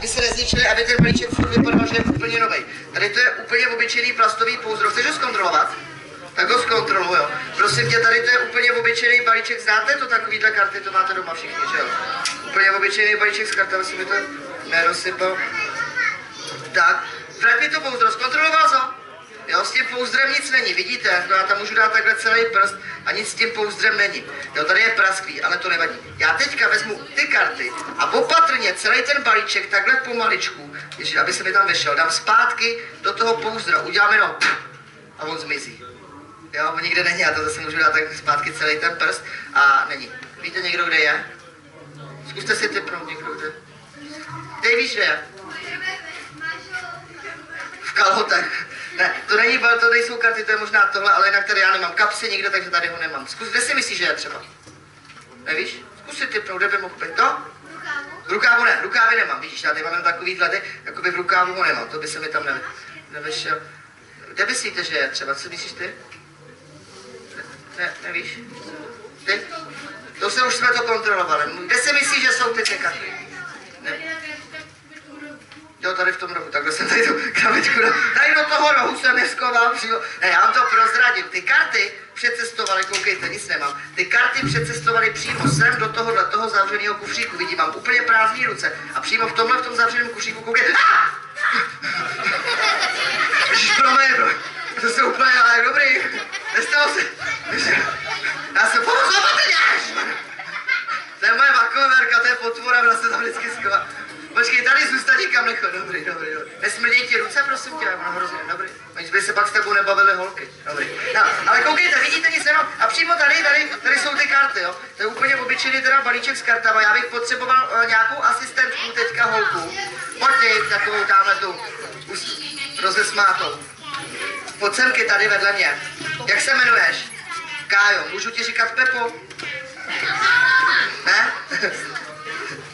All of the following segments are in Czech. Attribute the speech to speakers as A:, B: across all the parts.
A: aby se nezničili, aby ten balíček furt vypadal, že je úplně novej. Tady to je úplně obyčejný plastový pouzdro. Chceš ho zkontrolovat? Tak ho zkontroluji, jo. Prosím tě, tady to je úplně obyčejný balíček. Znáte to takovýhle karty, to máte doma všichni, že jo? Úplně obyčejný balíček s kartami, si mi to nerozsypal. Tak, vrať mi to pouzdro, zkontroloval to? Jo, s tím pouzdrem nic není, vidíte? No já tam můžu dát takhle celý prst a nic s tím pouzdrem není. Jo, tady je prasklý, ale to nevadí. Já teďka vezmu ty karty a opatrně celý ten balíček takhle pomaličku, aby se mi tam vešel, dám zpátky do toho pouzdra, udělám jenom a on zmizí. Jo, on nikde není, já to zase můžu dát tak zpátky celý ten prst a není. Víte někdo, kde je? Zkuste si tipnout někdo, kde. Ty víš, kde je? V kalhotech. Ne, to není, to nejsou karty, to je možná tohle, ale jinak tady já nemám kapsy nikde, takže tady ho nemám. Zkus, kde si myslíš, že je třeba? Nevíš? Zkus si tipnout, kde by mohl být to? V rukávu ne, rukávy nemám, vidíš, já tady mám takovýhle, jakoby v rukávu ho nemám, to by se mi tam nevyšel. Kde myslíte, že je třeba, co myslíš ty? Ne, nevíš? Ty? To se už jsme to kontrolovali. Kde si myslíš, že jsou ty karty? Ne. Jo, tady v tom rohu, takhle jsem tady tu krabičku, tady do toho rohu jsem neskoval, ne, já vám to prozradím, ty karty přecestovaly, koukejte, nic nemám, ty karty přecestovaly přímo sem do toho zavřeného kufříku, vidím, mám úplně prázdné ruce a přímo v tomhle, v tom zavřeném kufříku, koukejte, Ježiš, promiň, to se úplně, ale dobrý, nestalo se, já jsem pomohl, to je moje makoverka, to je potvora, ona se tam vždycky schová. Počkej, tady zůstaň, nikam nechod, dobrý. Nesmrděj ti ruce, prosím tě, no hrozně, dobrý. Oni by se pak s tebou nebavili holky, dobrý. No, ale koukejte, vidíte, nic nemám. A přímo tady jsou ty karty, jo. To je úplně obyčejný teda balíček s kartama. Já bych potřeboval nějakou asistentku, teďka holku. Pojď takovou tamhle tu, rozesmátou. Pojď semky tady vedle mě. Jak se jmenuješ? Kájo, můžu ti říkat Pepo? Ne?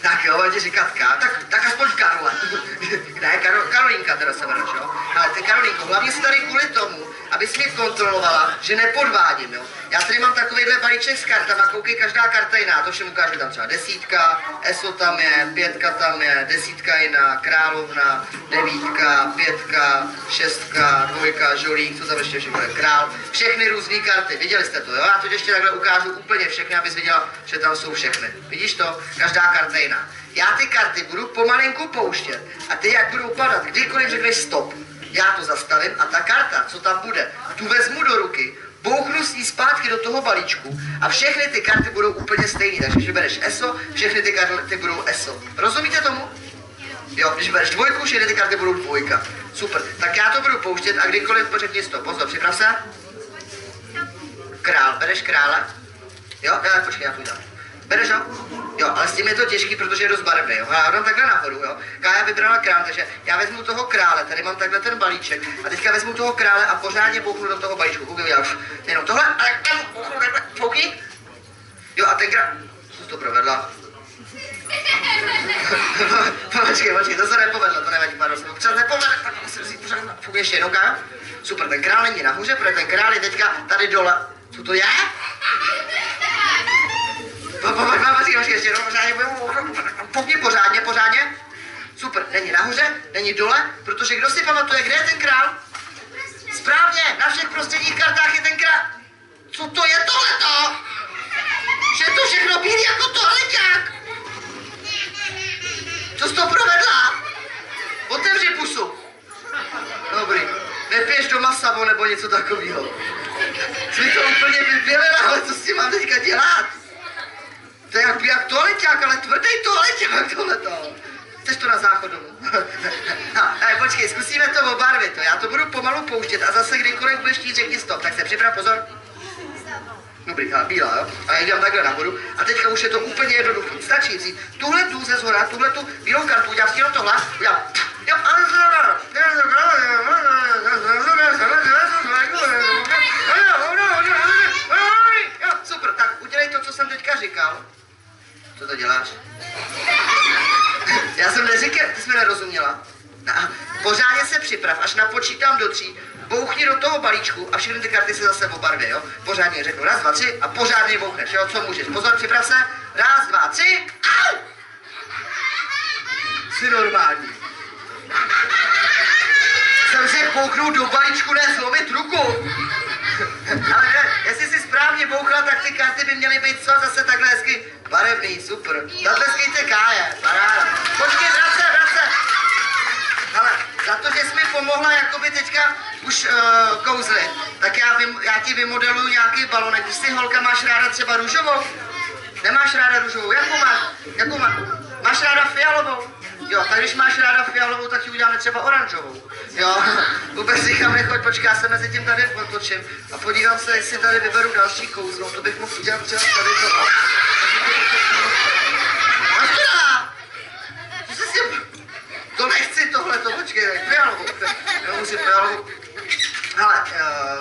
A: Tak jo, budete říkat tak aspoň Karole. Ne, Karolínka teda se jmenuje, jo? Ale ty Karolínko, hlavně jsi tady kvůli tomu, abys mě kontrolovala, že nepodvádím, jo? Já tady mám takovýhle balíček s kartama, koukej, každá karta jiná, to všem ukážu, tam třeba 10, ESO tam je, 5 tam je, 10 jiná, královna, 9, 5, 6, 2, žolík, co tam ještě všechno je, král, všechny různé karty, viděli jste to, jo? Já to ještě takhle ukážu úplně všechny, abys viděla, že tam jsou všechny. Vidíš to? Každá karta jiná. Já ty karty budu pomalinku pouštět a ty jak budou padat, kdykoliv řekneš stop, já to zastavím a ta karta, co tam bude, tu vezmu do ruky, bouchnu s ní zpátky do toho balíčku a všechny ty karty budou úplně stejné. Takže když bereš ESO, všechny ty karty budou ESO. Rozumíte tomu? Jo, když bereš 2, všechny ty karty budou 2. Super, tak já to budu pouštět a kdykoliv řekni stop. Pozor, připrav se. Král, bereš krále? Jo, počkej, já to udělám. Bereš ho? Jo, ale s tím je to těžký, protože je dost barevný, jo. Já dám takhle nahoru, jo. Kája vybrala král, takže já vezmu toho krále, tady mám takhle ten balíček a teďka vezmu toho krále a pořádně bouchnu do toho balíčku. Koukej, já už jenom tohle, ale bouchnu takhle, foukni. Jo, a ten král, co jsi to provedla? Počkej, to se nepovedlo, to nevadí, pardon, jsem třeba nepovedl, tak musím si pořád, foukni ještě jednou, Kája. Super, ten král není nahoře, protože ten král je teďka tady dole. Co to je? Počkej, ještě jednou pořádně, pořádně. Super, není nahoře, není dole, protože kdo si pamatuje, kde je ten král? Správně, na všech prostředních kartách je ten král. Co to je tohleto? Že to všechno bílý jako tohleťák. Co jsi to provedla? Otevři pusu. Dobrý, nepiješ doma savo nebo něco takového. Jsi mi to úplně vybělela, ale co s tím mám teďka dělat? To je jak toaleťák, ale tvrdý toaleťák tohleto. Chceš to na záchod domů? No, počkej, zkusíme to obarvit, to. Já to budu pomalu pouštět a zase kdykoliv budeš chtít, řekni stop. Tak se připrav, pozor. Dobrý, bílá, jo? A já jdem takhle nahoru. A teďka už je to úplně jednoduchý. Stačí vzít tuhle tu ze zhora, tuhle tu bílou kartu, udělám si jenom tohle, udělám. Jo, super, tak udělej to, co jsem teďka říkal. Co to děláš? Já jsem neříkal, ty jsi mi nerozuměla. Pořádně se připrav, až napočítám do 3, bouchni do toho balíčku a všechny ty karty se zase obarví, jo? Pořádně řeknu 1, 2, 3 a pořádně bouchneš, jo? Co můžeš? Pozor, připrav se. 1, 2, 3. Au! Jsi normální. Jsem se kouknul do balíčku, ne zlomit ruku. Ale ne, jestli jsi správně bouchla, tak ty karty by měly být co zase takhle hezky barevný, super. Takhle skejte káje, paráda. Počkej, vrát se. Ale za to, že jsi mi pomohla jakoby teďka už kouzlit, tak já ti vymodeluju nějaký balonek. Když si holka máš ráda třeba růžovou? Nemáš ráda růžovou? Jakou máš? Máš ráda fialovou? Jo, tak když máš ráda fialovou, tak ji uděláme třeba oranžovou. Jo, vůbec říkám, nechoď, počkej, já se mezi tím tady otočím a podívám se, jestli tady vyberu další kouzlo, to bych mohl udělat třeba tady to. To nechci tohleto, počkej, fialovou, já musím fialovou. Hele,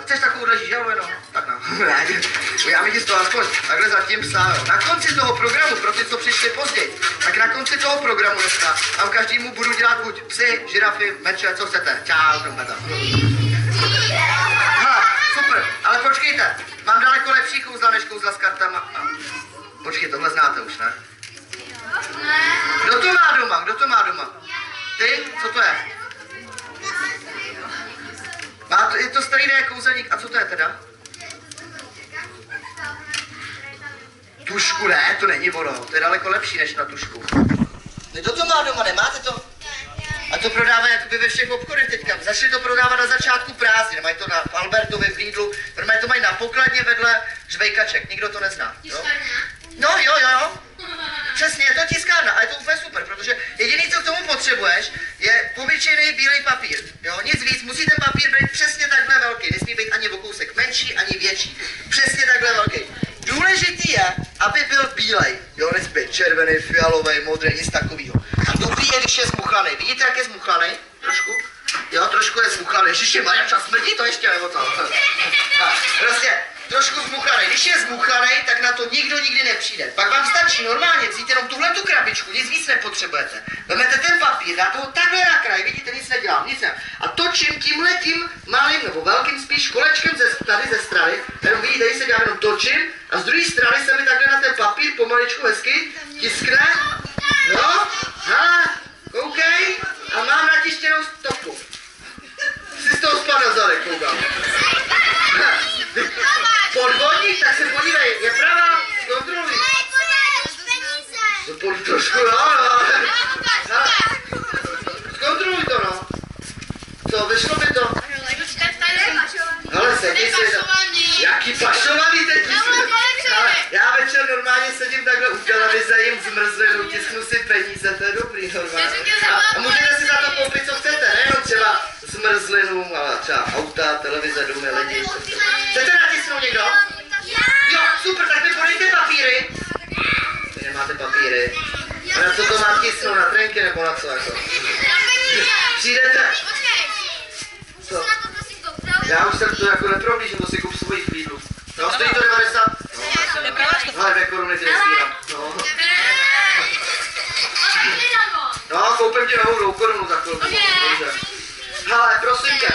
A: chceš takovouhle žížalu jenom? Tak no, já mi ti z toho aspoň takhle zatím psal. Na konci toho programu, pro ty, co přišli později, tak na konci toho programu dneska tam každému budu dělat buď psy, žirafy, meče, co chcete. Čau, trompeta. Hele, super, ale počkejte, mám daleko lepší kouzla než kouzla s kartama. Počkej, tohle znáte už, ne? Kdo to má doma? Ty? Co to je? Je to starý kouzelník. A co to je teda? Tušku, ne, to není ono. To je daleko lepší než na tušku. Kdo to má doma, nemáte to? A to prodává jakoby ve všech obchodech teďka. Začali to prodávat na začátku prázdnin. Mají to v Albertově, v Lidlu. To mají na pokladně vedle žvejkaček. Nikdo to nezná. No, jo. Přesně, je to tiskárna a je to úplně super, protože jediný, co k tomu potřebuješ, je obyčejný bílej papír. Jo, nic víc, musí ten papír být přesně takhle velký, nesmí být ani o kousek menší, ani větší. Přesně takhle velký. Důležitý je, aby byl bílej. Jo, nesmí být červený, fialový, modrý, nic takového. A dobrý je, když je zmuchlaný. Vidíte, jak je zmuchlaný? Trošku? Jo, trošku je zmuchlaný. Ježiši, Maria, čas smrdí, to ještě nebo to. Prostě. Trošku zmuchanej. Když je zmuchanej, tak na to nikdo nikdy nepřijde. Pak vám stačí normálně vzít jenom tuhletu krabičku, nic víc nepotřebujete. Vemete ten papír, dáte ho takhle na kraj, vidíte, nic nedělám, nic ne. A točím tímhletím malým nebo velkým spíš kolečkem tady ze strany, jenom vidíte, tady se dělám, jenom točím a z druhé strany se mi takhle na ten papír pomaličku hezky tiskne. No, hele, koukej, a mám natištěnou stopku. Si z toho spadl zadek, koukám. Podvodník, tak se podívej, je pravá, zkontroluj. Trošku, no. Zkontroluj to, no. Co, vyšlo by to? Ale sedí si, jaký pašovaný teď já večer normálně sedím takhle u televize, jim zmrzlinu, tisknu si peníze, to je dobrý normálně. A můžete si za to koupit, co chcete, nejenom třeba zmrzlinu, ale třeba auta, televize, domy, lidi. Chcete natisnout někdo? Jo, super, tak mi podejte papíry. Vy nemáte papíry. A na co to mám tisnout, na trenky nebo na co jako? Přijdete? Co? Já už jsem to jako neprohlížím, to si kup svojí chvíli. No, stojí to 90? No, 2 koruny ty nesbírám. No, koupím ti novou 2 korunu za chvilku. Hele, prosím tě,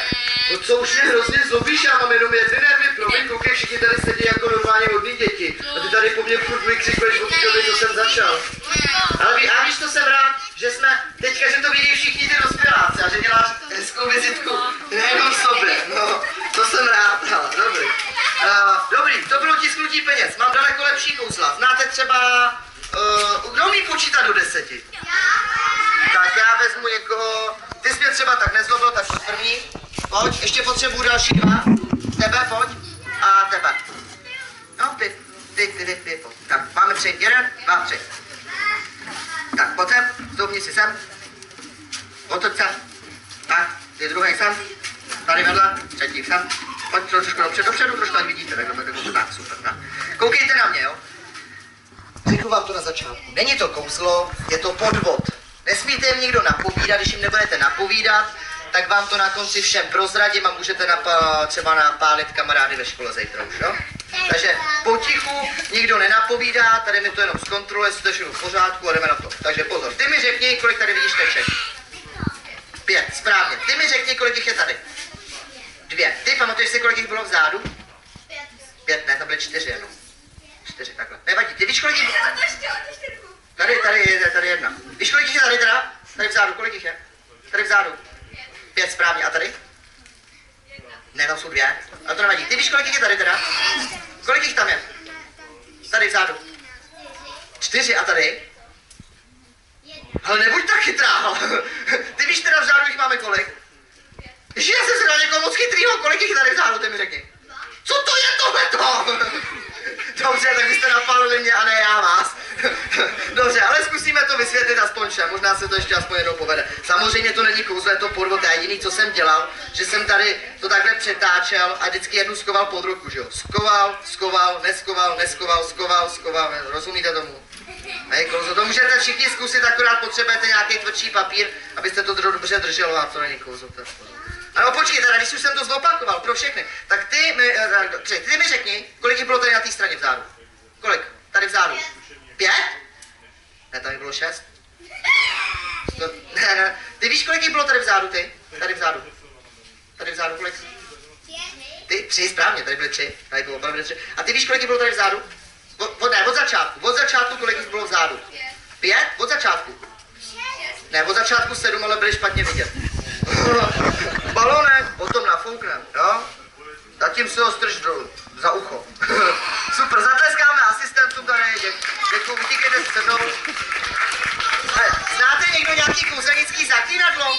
A: to co už mě hrozně zlobíš, já mám jenom jedny nervy, promiň, koukej, všichni tady sedí jako normálně hodný děti. A ty tady po mně furt vykřikuješ od té doby, co jsem začal. Ale víš, co jsem rád, že jsme teďka, že to vidí všichni ty dospěláci a že děláš hezkou vizitku nejenom sobě, no, to jsem rád, ale dobrý. Dobrý, to bylo tisknutí peněz, mám daleko lepší kouzla. Znáte třeba, kdo umí počítat do 10? Tak já vezmu někoho, ty jsi mě třeba tak nezlobil, tak první, pojď, ještě potřebuju další 2, tebe, pojď, a tebe. No, ty, pojď. Tak, máme 3, 1, 2, 3. Tak, pojď sem, stoupni si sem, otoč sem, tak, ty druhý sem, tady vedle, třetí sem, pojď trošku dopředu, trošku ať vidíte, tak, super, tak. Koukejte na mě, jo. Řeknu vám to na začátku, není to kouzlo, je to podvod. Nesmíte jim nikdo napovídat, když jim nebudete napovídat, tak vám to na konci všem prozradím a můžete třeba napálit kamarády ve škole zítra už, jo? Takže potichu, nikdo nenapovídá, tady mi to jenom zkontroluje, jestli to je všechno v pořádku a jdeme na to. Takže pozor, ty mi řekni, kolik tady vidíš teček. 5, správně. Ty mi řekni, kolik jich je tady. 2. Ty pamatuješ si, kolik jich bylo vzadu? 5, ne, to byly 4 jenom. 4, takhle. Nevadí, ty víš, kolik jich bylo? Tady je jedna. Víš, kolik jich je tady teda? Tady vzadu, kolik jich je? Tady vzadu. 5 správně, a tady? Ne, tam jsou 2. A to nevadí. Ty víš, kolik jich je tady teda? Kolik jich tam je? Tady vzadu. 4 a tady? Ale nebuď tak chytrá. Ty víš teda vzadu jich máme kolik? Ježi, já jsem se dal někoho moc chytrýho, kolik jich tady vzadu, ty mi řekni. Co to je tohleto? Dobře, tak byste napálili mě a ne já vás. Dobře, ale zkusíme to vysvětlit aspoň všem, možná se to ještě aspoň jednou povede. Samozřejmě to není kouzlo, je to podvod, a jediný, co jsem dělal, že jsem tady to takhle přetáčel a vždycky jednu skoval pod ruku, že jo. Skoval, neskoval, rozumíte tomu? Hej, kouzlo, to můžete všichni zkusit, akorát potřebujete nějaký tvrdší papír, abyste to dobře drželo, a to není kouzlo, to je podvod. Ano, počkej, teda, když už jsem to zopakoval pro všechny, tak ty mi řekni, kolik jich bylo tady na té straně vzadu. Kolik? Tady vzadu. 5? Ne, tady bylo 6. Ne. Ty víš, kolik jich bylo tady vzadu, ty? Tady vzadu. Tady vzadu, kolik? Ty, 3, správně, tady byly 3. Tady bylo opravdu 3. A ty víš, kolik jich bylo tady vzadu? Od začátku. Od začátku, kolik jich bylo vzadu? 5? Od začátku. Ne, od začátku 7, ale byli špatně vidět. Balonek, potom nafouknem, jo? Zatím si ho strž dolů, za ucho. Super, zatleskáme asistentům tady, děkuju, utíkejte se mnou. Znáte někdo nějaký kouzelnický zaklínadlo?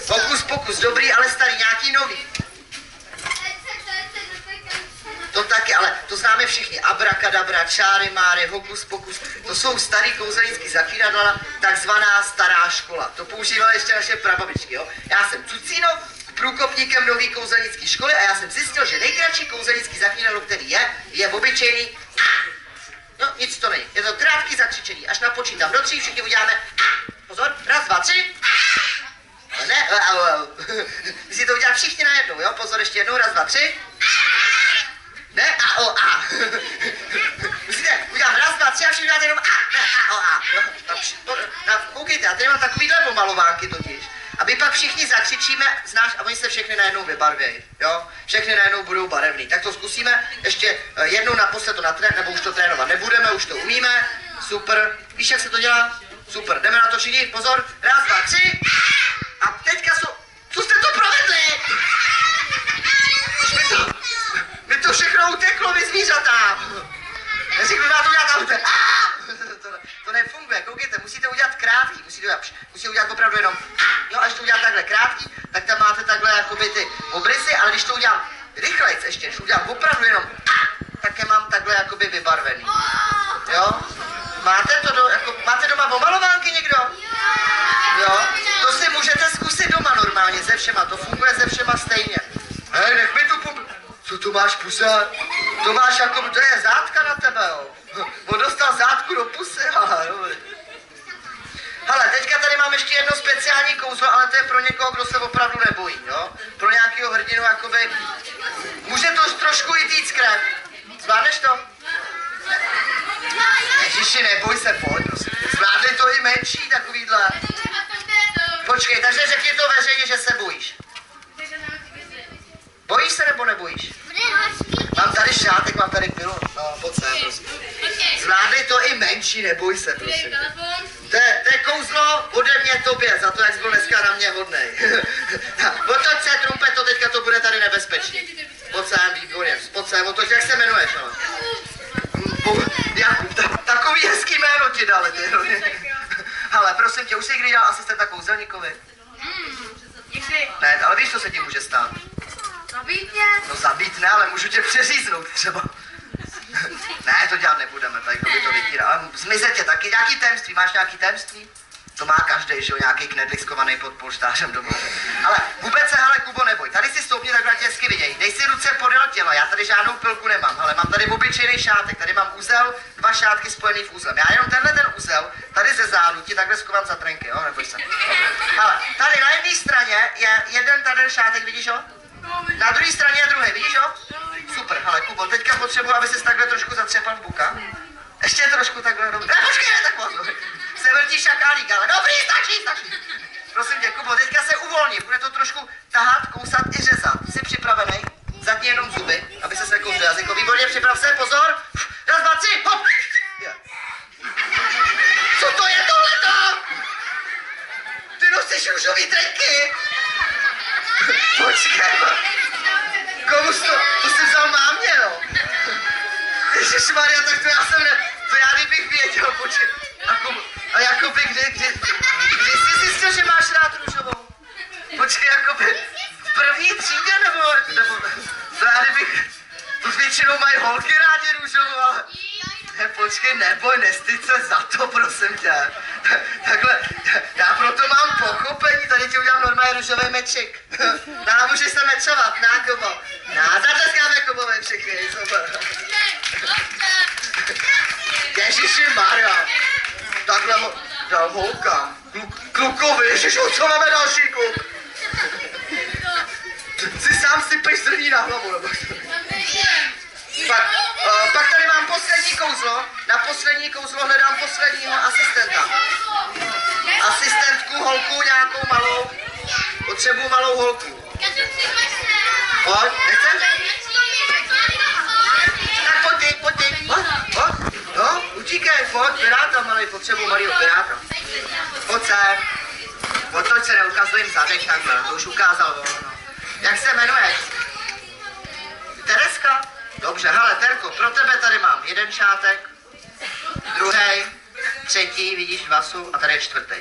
A: Hokus pokus, dobrý, ale starý, nějaký nový. To taky, ale to známe všichni. Abrakadabra, čáry máry, hokus pokus. To jsou starý kouzelnický zaklínadla, takzvaná stará škola. To používaly ještě naše prababičky, jo. Já jsem Cucínov, průkopníkem nový kouzelnický školy, a já jsem zjistil, že nejkratší kouzelnický zaklínadlo, který je obyčejný. No, nic to není. Je to krátký zakřičení. Až napočítám do 3, všichni uděláme. Pozor, 1, 2, 3. Ale ne, musíte to udělat všichni najednou, jo. Pozor, ještě jednou, 1, 2, 3. Ne, a. Musíte udělat 1, 2, 3 a všichni udělat jenom ne, a. Koukejte, já tady mám takovýhle pomalovánky totiž. A my pak všichni zakřičíme, znáš, a oni se všechny najednou vybarvějí, jo? Všechny najednou budou barevný. Tak to zkusíme ještě jednou naposled to natrénovat, nebo už to trénovat nebudeme, už to umíme. Super. Víš, jak se to dělá? Super. Jdeme na to všichni, pozor. 1, 2, 3. A teďka co jste to provedli? Mi to všechno uteklo, vy zvířata. Neřeknu vám to udělat autem. To nefunguje, koukejte, musíte udělat krátký, musíte udělat opravdu jenom, jo, až to udělat takhle krátký, tak tam máte takhle jakoby ty obrysy, ale když to udělám rychlejc ještě, když udělám opravdu jenom, tak je mám takhle jakoby vybarvený, jo. Máte doma omalovánky někdo? Jo, to si můžete zkusit doma normálně se všema, to funguje se všema stejně. Hej, nech mi tu co tu máš, puse? To máš jako, to je zátka na tebe, jo. On dostal zátku do pusy, hele, teďka tady mám ještě jedno speciální kouzlo, ale to je pro někoho, kdo se opravdu nebojí, jo. Pro nějakého hrdinu, jakoby, může to trošku i týct krev. Zvládneš to? Ježiši, neboj se, pojď, prosím. Zvládli to i menší, takovýhle. Počkej, takže řekni to veřejně, že se bojíš. Bojíš se nebo nebojíš? Mám tady šátek, mám tady pilu. No, pojď sem, prosím. Zvládli to i menší, neboj se, prosím. To je kouzlo ode mě tobě, za to, jak jsi byl dneska na mě hodnej. Otoč se, trumpeto, teďka to bude tady nebezpečný. Pojď sem, výborně, pojď sem, otoč, jak se jmenuješ, no? Jakub, takový hezký jméno ti dali, ty. Hele, prosím tě, už jsi kdy dělal asistenta kouzelníkovi? Ne, ale víš, co se ti může stát?
B: Zabít mě?
A: No zabít ne, ale můžu tě přeříznout třeba. Ne, to dělat nebudeme, tady kdo by to vytírá. Ale zmizet tě taky, nějaký tajemství, máš nějaký tajemství? To má každý, že jo, nějaký knedlík skovaný pod polštářem doma. Ale vůbec se, hele, Kubo, neboj, tady si stoupni, takhle tě hezky viděj. Dej si ruce podél těla, já tady žádnou pilku nemám, ale mám tady obyčejný šátek, tady mám uzel, 2 šátky spojený v uzlem. Já jenom ten uzel, tady ze zádu ti takhle skovám za trenky, jo, neboj se. Ale tady na jedné straně je jeden tady šátek, vidíš ho? Na druhé straně je druhý, vidíš ho? Super, hele, Kubo, teďka potřebuji, aby ses takhle trošku zatřepal v buka. Ještě trošku takhle, dobrý. Ne, počkej, ne, tak moc. Se vrtíš jak Alík, ale dobrý, stačí. Prosím tě, Kubo, teďka se uvolni, bude to trošku tahat, kousat i řezat. Jsi připravený? Zatni jenom zuby, aby se sekl do jazyku. Výborně, připrav se, pozor. 1, 2, 3, hop. Co to je tohleto? růžový trenky. Počkej, komu jsi to jsi vzal mámě, jo? Ježišmarja, tak to já jsem to já kdybych věděl, počkej. A jakoby, kdy jsi zjistil, že máš rád růžovou? Počkej, jakoby, v první třídě, nebo to já kdybych, to většinou mají holky rádi růžovou, ale... Počkej, neboj, nestyď se za to, prosím tě. Takhle, já proto mám pochopení, tady ti udělám normálně růžový mečik. No, můžeš se mečovat, na Kubo. Zatleskáme Kubovi všichni, super. Ježišimarja, takhle dám holkám, klukovi, ježišu, co máme další kluk? Si sám sypeš zrní na hlavu, nebo pak tady mám poslední kouzlo. Na poslední kouzlo hledám posledního asistenta. Asistentku, holku, nějakou malou. Potřebuju malou holku. Pojď, nechceš? Tak pojď ty. No, utíkej, pojď, piráta malej, potřebuju malýho piráta. Pojď sem. Otoč se, neukazujem zadek takhle, to už ukázal, no. Jak se jmenuješ? Tereska? Dobře, hele, Terko, pro tebe tady mám jeden šátek, druhý, třetí, vidíš, vasu, a tady je čtvrtý.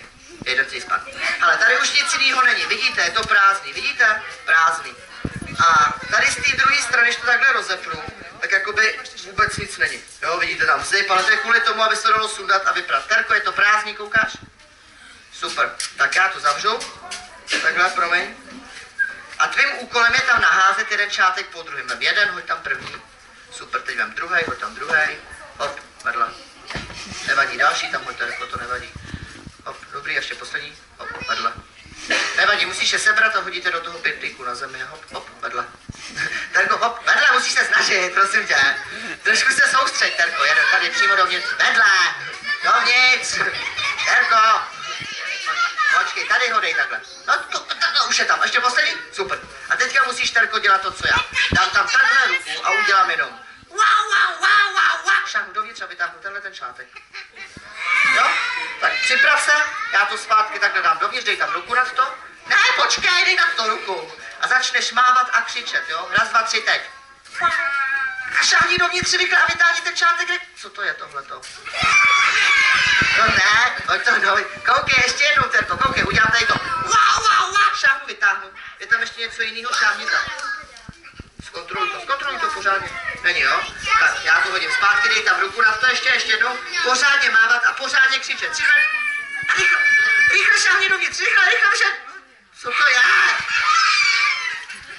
A: Jeden si spad. Hele, tady už nic jiného není, vidíte, je to prázdný, vidíte? Prázdný. A tady z té druhé strany, když to takhle rozepnu, tak jakoby vůbec nic není. Jo, vidíte tam zip, ale to je kvůli tomu, aby se to dalo sundat a vyprat. Terko, je to prázdný, koukáš? Super, tak já to zavřu. Takhle, promiň. A tvým úkolem je tam naházet jeden šátek po druhém. Vem jeden, hoď tam první. Super, teď vem druhý, hoď tam druhý. Hop, vedle. Nevadí další, tam hoď Terko, to nevadí. Hop, dobrý, ještě poslední. Hop, vedle. Nevadí, musíš je sebrat a hodíte do toho pytlíku na zemi. Hop, hop, vedle. Terko, hop, vedle, musíš se snažit, prosím tě. Trošku se soustřeď, Terko, jeden tady přímo dovnitř. Vedle, dovnitř. Terko. Počkej, tady ho dej takhle. No, už je tam, ještě poslední? Super. A teďka musíš, Terko, dělat to, co já. Dám tam takhle ruku a udělám jenom wow. Šáhnu dovnitř a vytáhnu tenhle ten šátek. Jo? Tak připrav se, já to zpátky takhle dám dovnitř, dej tam ruku nad to. Ne, počkej, dej nad to ruku. A začneš mávat a křičet, jo? Raz, dva, tři, teď. A šáhni dovnitř rychle a vytáhni ten šátek. Co to je tohleto? No ne, pojď to dovnitř. Koukej, ještě jednou, Terko, koukej, udělám tady to. Wow, šáhnu, vytáhnu. Je tam ještě něco jiného, šáhni tam. Zkontroluj to pořádně. Není, jo? Tak, já to hodím zpátky, dej tam ruku na to ještě jednou. Pořádně mávat a pořádně křičet. Rychle šáhni dovnitř, rychle však. Co to je?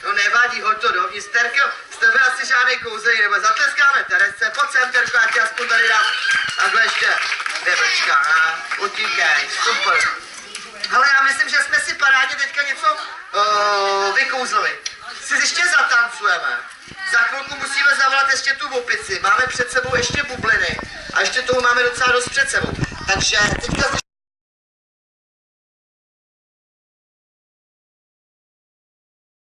A: No nevadí, hoď to dovnitř. Terko, z tebe asi žádnej kouzej, nebo zatleskáme Teresce. Pojď sem, Terko, já ti aspoň tady dám. Takhle ještě. Debrčka, utíkej, super. Ale já myslím, že jsme si parádně teďka něco vykouzlili. Si ještě zatancujeme. Za chvilku musíme zavolat ještě tu opici. Máme před sebou ještě bubliny. A ještě toho máme docela dost před sebou. Takže teďka